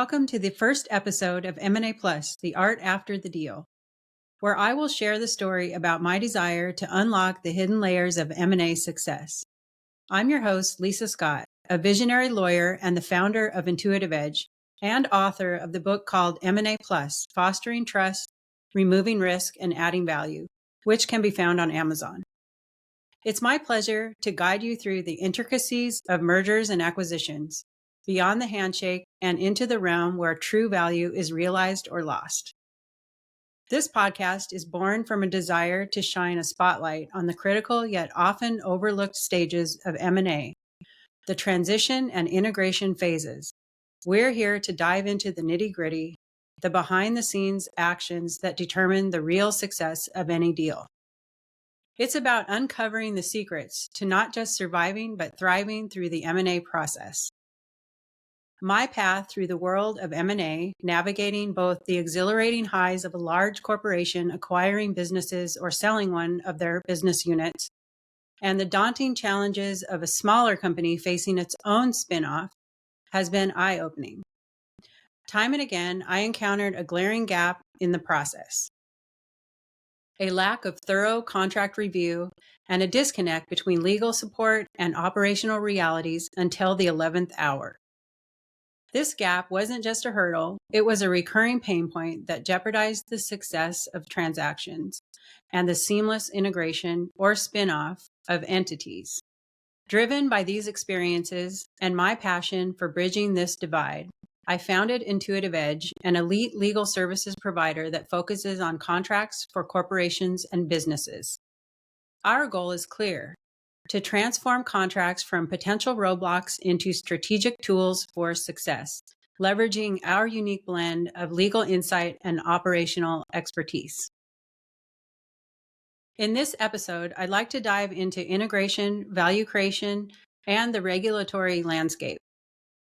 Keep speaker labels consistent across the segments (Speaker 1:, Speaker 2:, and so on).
Speaker 1: welcome to the first episode of M&A Plus, The Art After the Deal, where I will share the story about my desire to unlock the hidden layers of M&A success. I'm your host, Lisa Scott, a visionary lawyer and the founder of Intuitive Edge and author of the book called M&A Plus, Fostering Trust, Removing Risk, and Adding Value, which can be found on Amazon. It's my pleasure to guide you through the intricacies of mergers and acquisitions, beyond the handshake and into the realm where true value is realized or lost. This podcast is born from a desire to shine a spotlight on the critical yet often overlooked stages of M&A, the transition and integration phases. We're here to dive into the nitty-gritty, the behind-the-scenes actions that determine the real success of any deal. It's about uncovering the secrets to not just surviving, but thriving through the M&A process. My path through the world of M&A, navigating both the exhilarating highs of a large corporation acquiring businesses or selling one of their business units, and the daunting challenges of a smaller company facing its own spin-off, has been eye-opening. Time and again, I encountered a glaring gap in the process. A lack of thorough contract review, and a disconnect between legal support and operational realities until the 11th hour. This gap wasn't just a hurdle, it was a recurring pain point that jeopardized the success of transactions and the seamless integration or spin-off of entities. Driven by these experiences and my passion for bridging this divide, I founded Intuitive Edge, an elite legal services provider that focuses on contracts for corporations and businesses. Our goal is clear: to transform contracts from potential roadblocks into strategic tools for success, leveraging our unique blend of legal insight and operational expertise. In this episode, I'd like to dive into integration, value creation, and the regulatory landscape.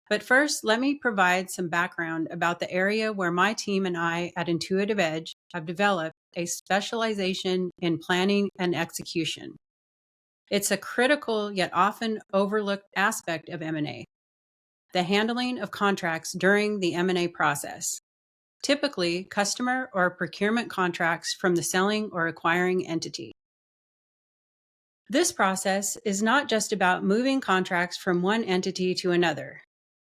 Speaker 1: But first, let me provide some background about the area where my team and I at Intuitive Edge have developed a specialization in planning and execution. It's a critical yet often overlooked aspect of M&A, the handling of contracts during the M&A process, typically customer or procurement contracts from the selling or acquiring entity. This process is not just about moving contracts from one entity to another.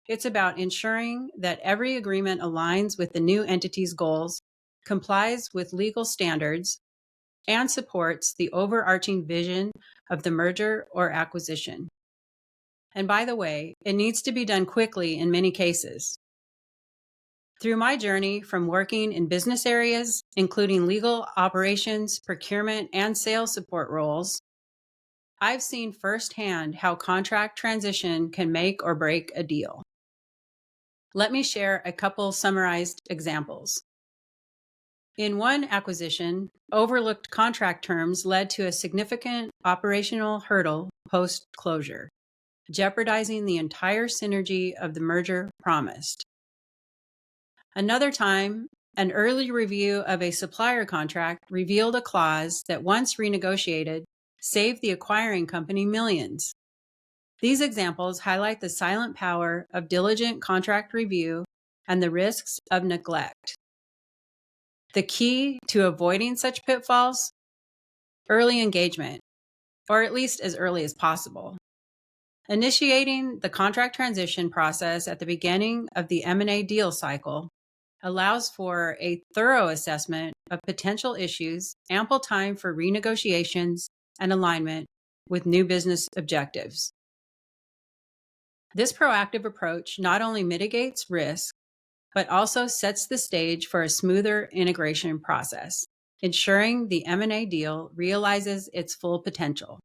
Speaker 1: It's about ensuring that every agreement aligns with the new entity's goals, complies with legal standards, and supports the overarching vision of the merger or acquisition. And by the way, it needs to be done quickly in many cases. Through my journey from working in business areas, including legal, operations, procurement, and sales support roles, I've seen firsthand how contract transition can make or break a deal. Let me share a couple summarized examples. In one acquisition, overlooked contract terms led to a significant operational hurdle post-closure, jeopardizing the entire synergy of the merger promised. Another time, an early review of a supplier contract revealed a clause that, once renegotiated, saved the acquiring company millions. These examples highlight the silent power of diligent contract review and the risks of neglect. The key to avoiding such pitfalls? Early engagement, or at least as early as possible. Initiating the contract transition process at the beginning of the M&A deal cycle allows for a thorough assessment of potential issues, ample time for renegotiations, and alignment with new business objectives. This proactive approach not only mitigates risk, but also sets the stage for a smoother integration process, ensuring the M&A deal realizes its full potential.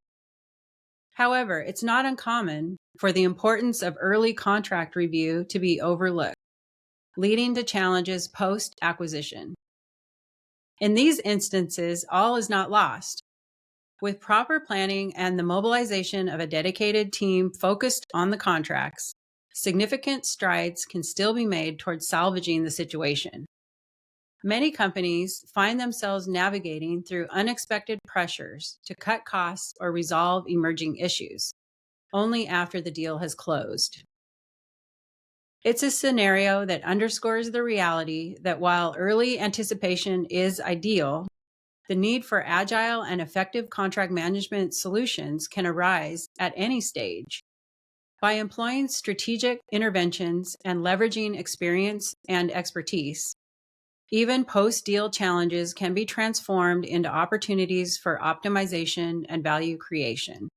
Speaker 1: However, it's not uncommon for the importance of early contract review to be overlooked, leading to challenges post-acquisition. In these instances, all is not lost. With proper planning and the mobilization of a dedicated team focused on the contracts, significant strides can still be made towards salvaging the situation. Many companies find themselves navigating through unexpected pressures to cut costs or resolve emerging issues, only after the deal has closed. It's a scenario that underscores the reality that while early anticipation is ideal, the need for agile and effective contract management solutions can arise at any stage. By employing strategic interventions and leveraging experience and expertise, even post-deal challenges can be transformed into opportunities for optimization and value creation.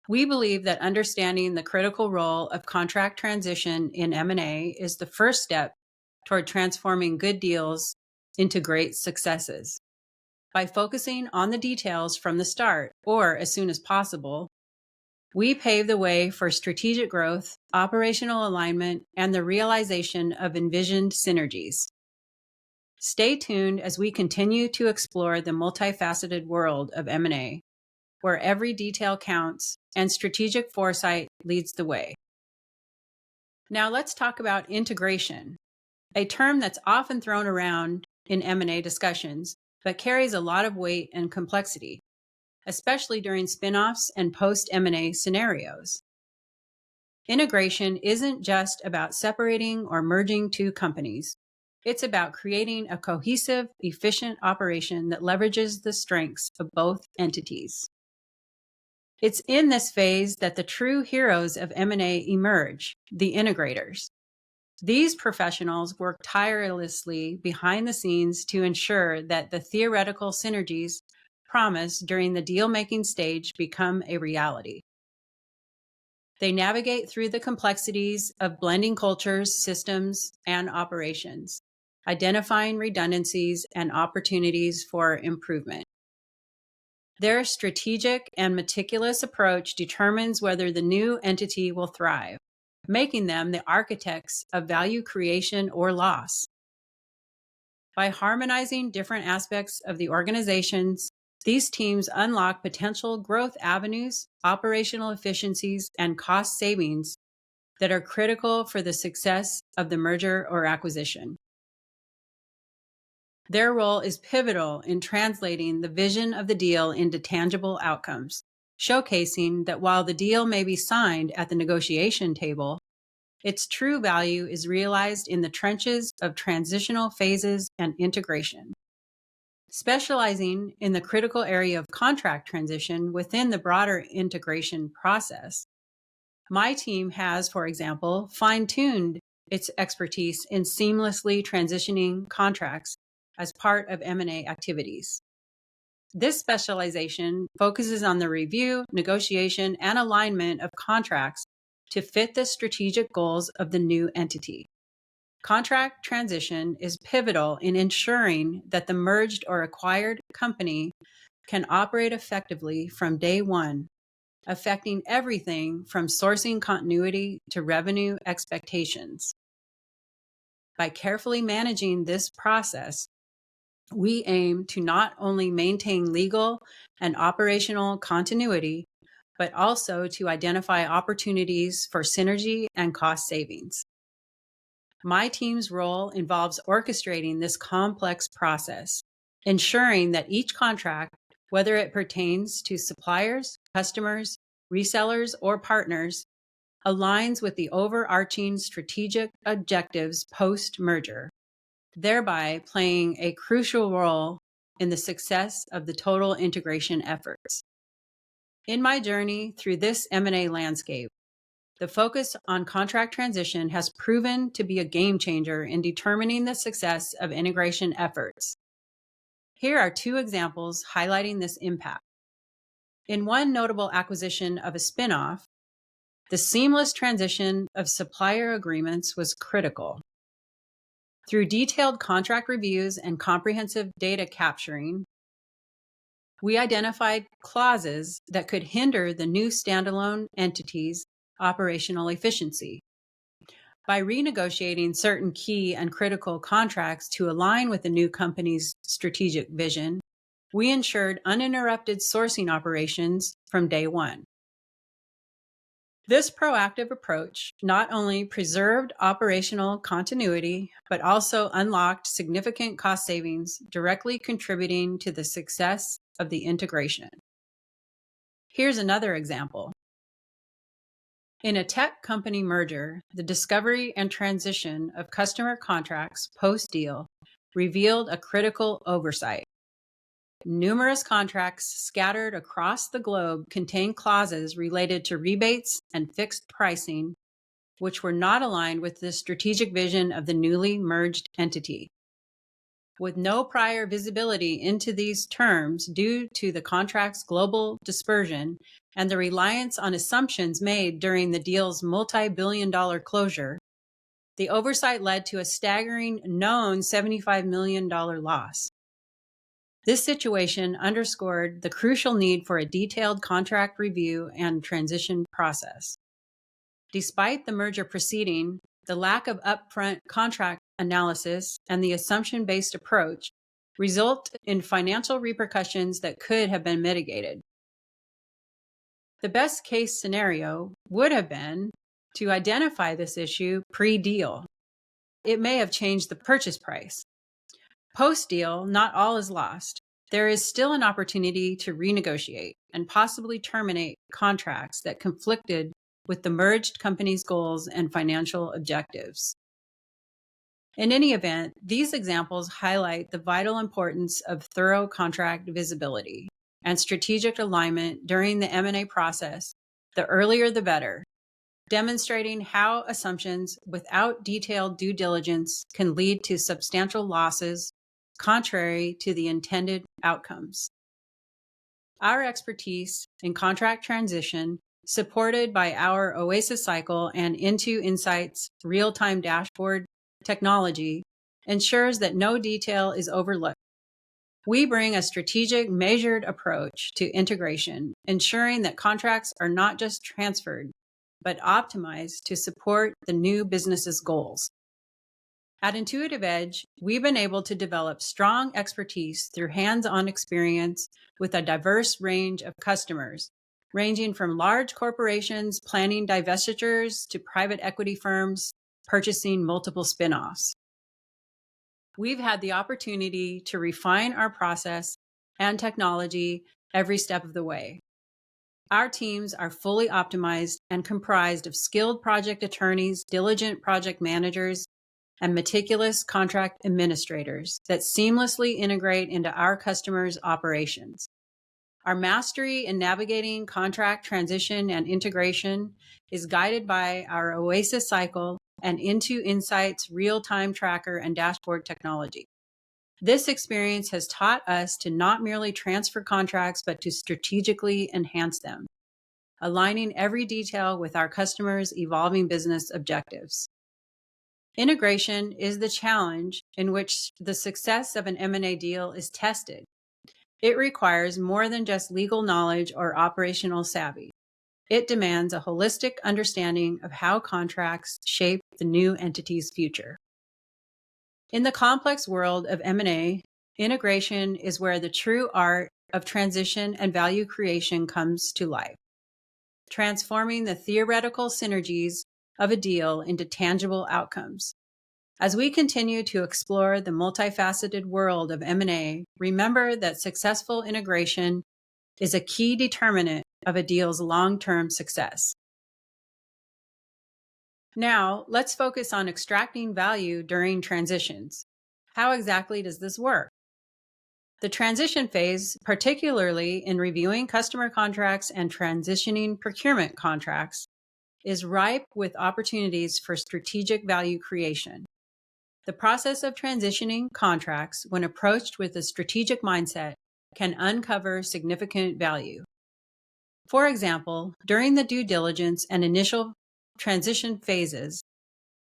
Speaker 1: We believe that understanding the critical role of contract transition in M&A is the first step toward transforming good deals into great successes. By focusing on the details from the start, or as soon as possible, we pave the way for strategic growth, operational alignment, and the realization of envisioned synergies. Stay tuned as we continue to explore the multifaceted world of M&A, where every detail counts and strategic foresight leads the way. Now let's talk about integration, a term that's often thrown around in M&A discussions, but carries a lot of weight and complexity, especially during spin-offs and post-M&A scenarios. Integration isn't just about separating or merging two companies. It's about creating a cohesive, efficient operation that leverages the strengths of both entities. It's in this phase that the true heroes of M&A emerge, the integrators. These professionals work tirelessly behind the scenes to ensure that the theoretical synergies promised during the deal-making stage become a reality. They navigate through the complexities of blending cultures, systems, and operations, identifying redundancies and opportunities for improvement. Their strategic and meticulous approach determines whether the new entity will thrive, making them the architects of value creation or loss. By harmonizing different aspects of the organizations, these teams unlock potential growth avenues, operational efficiencies, and cost savings that are critical for the success of the merger or acquisition. Their role is pivotal in translating the vision of the deal into tangible outcomes, showcasing that while the deal may be signed at the negotiation table, its true value is realized in the trenches of transitional phases and integration. Specializing in the critical area of contract transition within the broader integration process, my team has, for example, fine-tuned its expertise in seamlessly transitioning contracts as part of M&A activities. This specialization focuses on the review, negotiation, and alignment of contracts to fit the strategic goals of the new entity. Contract transition is pivotal in ensuring that the merged or acquired company can operate effectively from day one, affecting everything from sourcing continuity to revenue expectations. By carefully managing this process, we aim to not only maintain legal and operational continuity, but also to identify opportunities for synergy and cost savings. My team's role involves orchestrating this complex process, ensuring that each contract, whether it pertains to suppliers, customers, resellers, or partners, aligns with the overarching strategic objectives post-merger, thereby playing a crucial role in the success of the total integration efforts. In my journey through this M&A landscape, the focus on contract transition has proven to be a game changer in determining the success of integration efforts. Here are two examples highlighting this impact. In one notable acquisition of a spin-off, the seamless transition of supplier agreements was critical. Through detailed contract reviews and comprehensive data capturing, we identified clauses that could hinder the new standalone entity's operational efficiency. By renegotiating certain key and critical contracts to align with the new company's strategic vision, we ensured uninterrupted sourcing operations from day one. This proactive approach not only preserved operational continuity, but also unlocked significant cost savings, directly contributing to the success of the integration. Here's another example. In a tech company merger, the discovery and transition of customer contracts post-deal revealed a critical oversight. Numerous contracts scattered across the globe contain clauses related to rebates and fixed pricing, which were not aligned with the strategic vision of the newly merged entity. With no prior visibility into these terms due to the contract's global dispersion and the reliance on assumptions made during the deal's multi-billion-dollar closure, the oversight led to a staggering known $75 million loss. This situation underscored the crucial need for a detailed contract review and transition process. Despite the merger proceeding, the lack of upfront contract analysis and the assumption-based approach result in financial repercussions that could have been mitigated. The best case scenario would have been to identify this issue pre-deal. It may have changed the purchase price. Post-deal, not all is lost. There is still an opportunity to renegotiate and possibly terminate contracts that conflicted with the merged company's goals and financial objectives. In any event, these examples highlight the vital importance of thorough contract visibility and strategic alignment during the M&A process. The earlier the better, demonstrating how assumptions without detailed due diligence can lead to substantial losses contrary to the intended outcomes. Our expertise in contract transition, supported by our OASIS cycle and Into Insights real-time dashboard technology, ensures that no detail is overlooked. We bring a strategic, measured approach to integration, ensuring that contracts are not just transferred, but optimized to support the new business's goals. At Intuitive Edge, we've been able to develop strong expertise through hands-on experience with a diverse range of customers, ranging from large corporations planning divestitures to private equity firms purchasing multiple spin-offs. We've had the opportunity to refine our process and technology every step of the way. Our teams are fully optimized and comprised of skilled project attorneys, diligent project managers, and meticulous contract administrators that seamlessly integrate into our customers' operations. Our mastery in navigating contract transition and integration is guided by our OASIS cycle and Into Insights real-time tracker and dashboard technology. This experience has taught us to not merely transfer contracts, but to strategically enhance them, aligning every detail with our customers' evolving business objectives. Integration is the challenge in which the success of an M&A deal is tested. It requires more than just legal knowledge or operational savvy. It demands a holistic understanding of how contracts shape the new entity's future. In the complex world of M&A, integration is where the true art of transition and value creation comes to life, transforming the theoretical synergies of a deal into tangible outcomes. As we continue to explore the multifaceted world of M&A, remember that successful integration is a key determinant of a deal's long-term success. Now, let's focus on extracting value during transitions. How exactly does this work? The transition phase, particularly in reviewing customer contracts and transitioning procurement contracts, is ripe with opportunities for strategic value creation. The process of transitioning contracts, when approached with a strategic mindset, can uncover significant value. For example, during the due diligence and initial transition phases,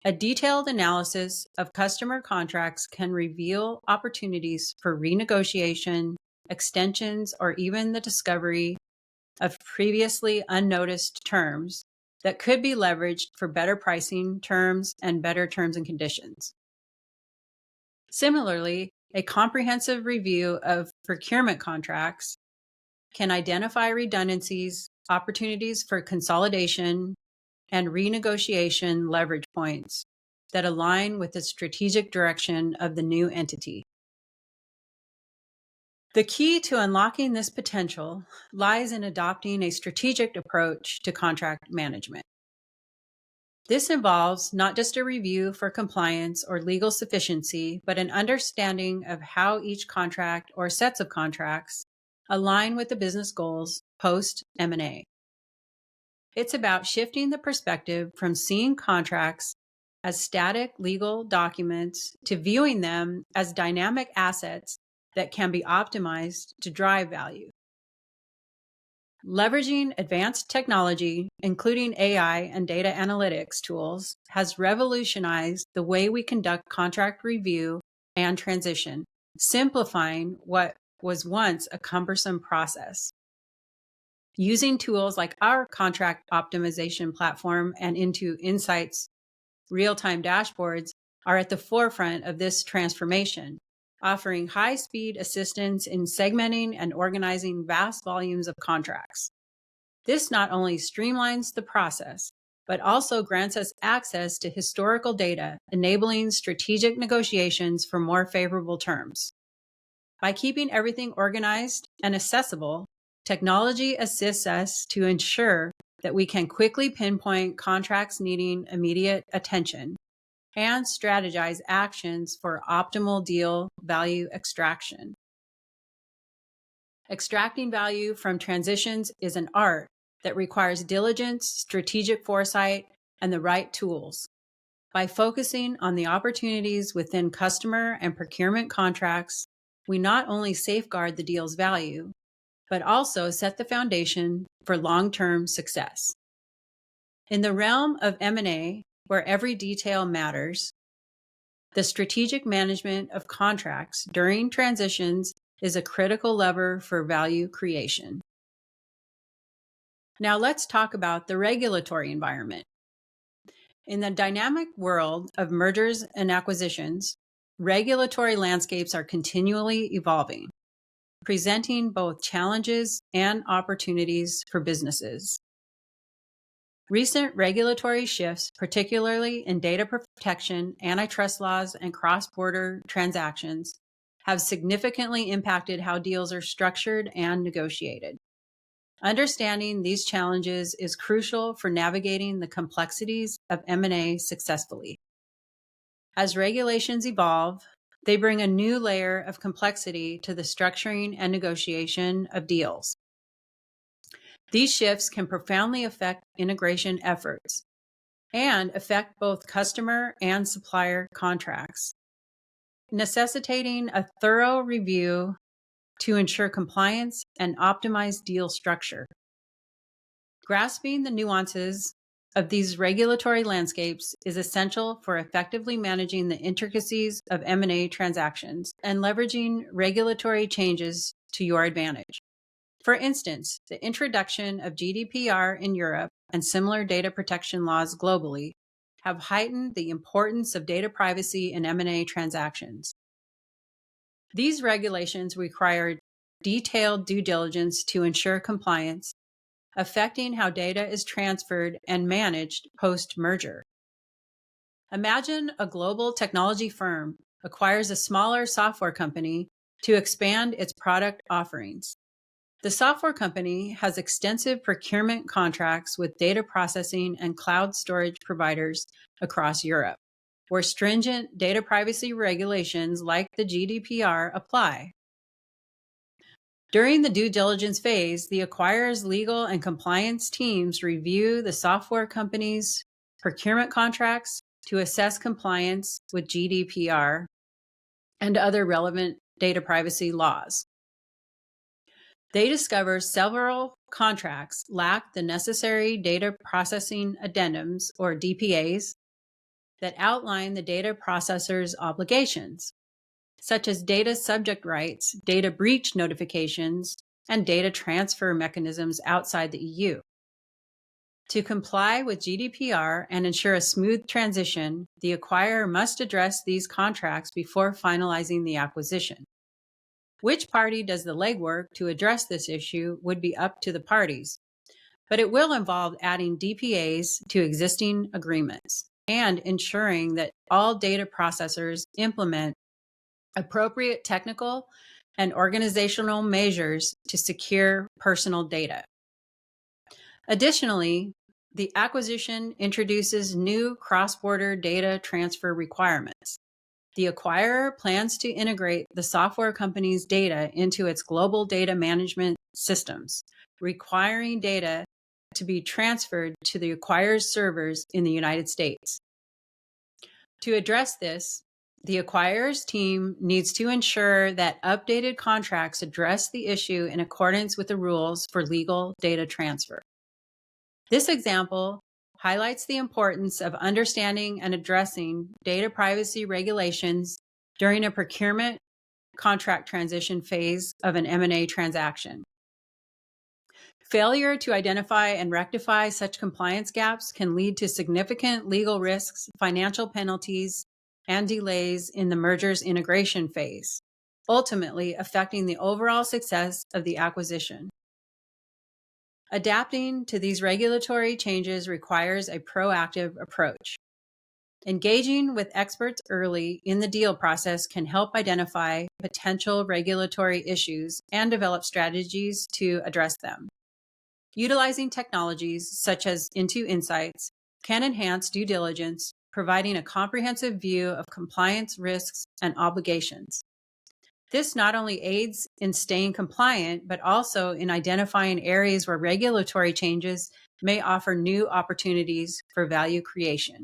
Speaker 1: a detailed analysis of customer contracts can reveal opportunities for renegotiation, extensions, or even the discovery of previously unnoticed terms that could be leveraged for better pricing terms and better terms and conditions. Similarly, a comprehensive review of procurement contracts can identify redundancies, opportunities for consolidation, and renegotiation leverage points that align with the strategic direction of the new entity. The key to unlocking this potential lies in adopting a strategic approach to contract management. This involves not just a review for compliance or legal sufficiency, but an understanding of how each contract or sets of contracts align with the business goals post M&A. It's about shifting the perspective from seeing contracts as static legal documents to viewing them as dynamic assets that can be optimized to drive value. Leveraging advanced technology, including AI and data analytics tools, has revolutionized the way we conduct contract review and transition, simplifying what was once a cumbersome process. Using tools like our contract optimization platform and Into Insights real-time dashboards are at the forefront of this transformation, offering high-speed assistance in segmenting and organizing vast volumes of contracts. This not only streamlines the process, but also grants us access to historical data, enabling strategic negotiations for more favorable terms. By keeping everything organized and accessible, technology assists us to ensure that we can quickly pinpoint contracts needing immediate attention and strategize actions for optimal deal value extraction. Extracting value from transitions is an art that requires diligence, strategic foresight, and the right tools. By focusing on the opportunities within customer and procurement contracts, we not only safeguard the deal's value, but also set the foundation for long-term success. In the realm of M&A, where every detail matters, the strategic management of contracts during transitions is a critical lever for value creation. Now let's talk about the regulatory environment. In the dynamic world of mergers and acquisitions, regulatory landscapes are continually evolving, presenting both challenges and opportunities for businesses. Recent regulatory shifts, particularly in data protection, antitrust laws, and cross-border transactions, have significantly impacted how deals are structured and negotiated. Understanding these challenges is crucial for navigating the complexities of M&A successfully. As regulations evolve, they bring a new layer of complexity to the structuring and negotiation of deals. These shifts can profoundly affect integration efforts and affect both customer and supplier contracts, necessitating a thorough review to ensure compliance and optimize deal structure. Grasping the nuances of these regulatory landscapes is essential for effectively managing the intricacies of M&A transactions and leveraging regulatory changes to your advantage. For instance, the introduction of GDPR in Europe and similar data protection laws globally have heightened the importance of data privacy in M&A transactions. These regulations require detailed due diligence to ensure compliance, affecting how data is transferred and managed post-merger. Imagine a global technology firm acquires a smaller software company to expand its product offerings. The software company has extensive procurement contracts with data processing and cloud storage providers across Europe, where stringent data privacy regulations like the GDPR apply. During the due diligence phase, the acquirer's legal and compliance teams review the software company's procurement contracts to assess compliance with GDPR and other relevant data privacy laws. They discover several contracts lack the necessary data processing addendums, or DPAs, that outline the data processor's obligations, such as data subject rights, data breach notifications, and data transfer mechanisms outside the EU. To comply with GDPR and ensure a smooth transition, the acquirer must address these contracts before finalizing the acquisition. Which party does the legwork to address this issue would be up to the parties, but it will involve adding DPAs to existing agreements and ensuring that all data processors implement appropriate technical and organizational measures to secure personal data. Additionally, The acquisition introduces new cross-border data transfer requirements. The acquirer plans to integrate the software company's data into its global data management systems, requiring data to be transferred to the acquirer's servers in the United States. To address this, the acquirer's team needs to ensure that updated contracts address the issue in accordance with the rules for legal data transfer. This example highlights the importance of understanding and addressing data privacy regulations during a procurement contract transition phase of an M&A transaction. Failure to identify and rectify such compliance gaps can lead to significant legal risks, financial penalties, and delays in the merger's integration phase, ultimately affecting the overall success of the acquisition. Adapting to these regulatory changes requires a proactive approach. Engaging with experts early in the deal process can help identify potential regulatory issues and develop strategies to address them. Utilizing technologies such as Into Insights can enhance due diligence, providing a comprehensive view of compliance risks and obligations. This not only aids in staying compliant, but also in identifying areas where regulatory changes may offer new opportunities for value creation.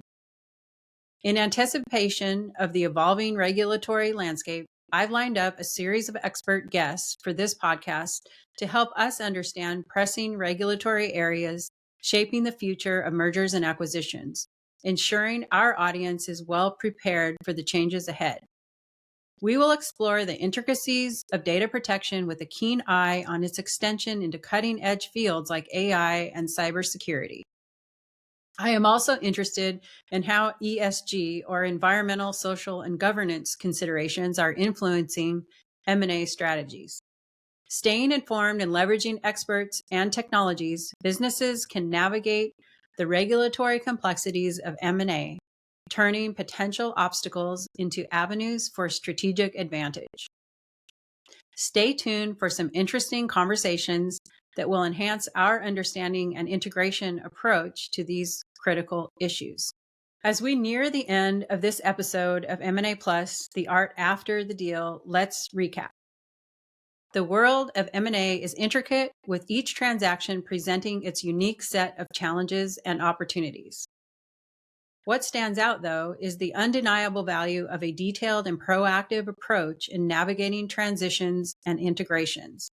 Speaker 1: In anticipation of the evolving regulatory landscape, I've lined up a series of expert guests for this podcast to help us understand pressing regulatory areas shaping the future of mergers and acquisitions, ensuring our audience is well prepared for the changes ahead. We will explore the intricacies of data protection with a keen eye on its extension into cutting-edge fields like AI and cybersecurity. I am also interested in how ESG, or environmental, social, and governance considerations, are influencing M&A strategies. Staying informed and leveraging experts and technologies, businesses can navigate the regulatory complexities of M&A, turning potential obstacles into avenues for strategic advantage. Stay tuned for some interesting conversations that will enhance our understanding and integration approach to these critical issues. As we near the end of this episode of M&A Plus, the art after the deal, let's recap. The world of M&A is intricate, with each transaction presenting its unique set of challenges and opportunities. What stands out, though, is the undeniable value of a detailed and proactive approach in navigating transitions and integrations.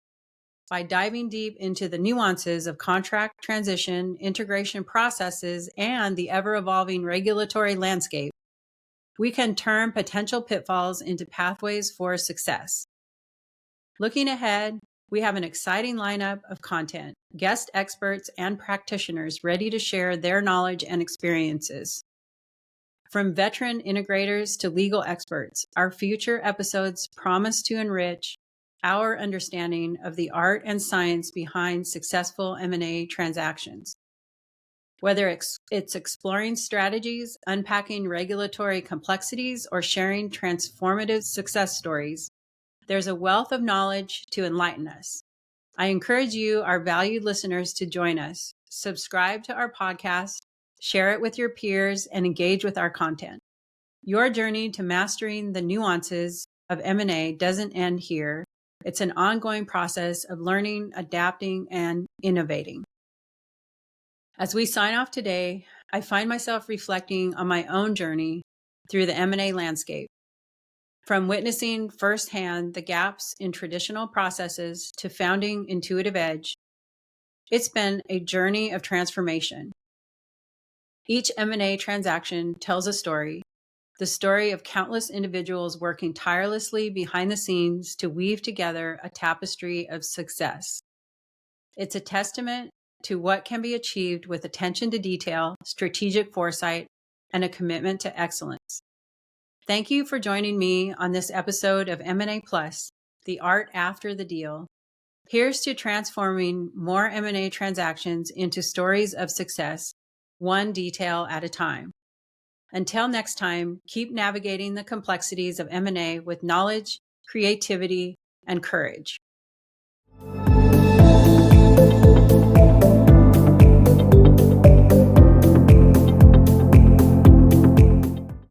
Speaker 1: By diving deep into the nuances of contract transition, integration processes, and the ever-evolving regulatory landscape, we can turn potential pitfalls into pathways for success. Looking ahead, we have an exciting lineup of content, guest experts, and practitioners ready to share their knowledge and experiences. From veteran integrators to legal experts, our future episodes promise to enrich our understanding of the art and science behind successful M&A transactions. Whether it's exploring strategies, unpacking regulatory complexities, or sharing transformative success stories, there's a wealth of knowledge to enlighten us. I encourage you, our valued listeners, to join us. Subscribe to our podcast, share it with your peers, and engage with our content. Your journey to mastering the nuances of M&A doesn't end here. It's an ongoing process of learning, adapting, and innovating. As we sign off today, I find myself reflecting on my own journey through the M&A landscape. From witnessing firsthand the gaps in traditional processes to founding Intuitive Edge, it's been a journey of transformation. Each M&A transaction tells a story, the story of countless individuals working tirelessly behind the scenes to weave together a tapestry of success. It's a testament to what can be achieved with attention to detail, strategic foresight, and a commitment to excellence. Thank you for joining me on this episode of M&A Plus, the art after the deal. Here's to transforming more M&A transactions into stories of success, one detail at a time. Until next time, keep navigating the complexities of M&A with knowledge, creativity, and courage.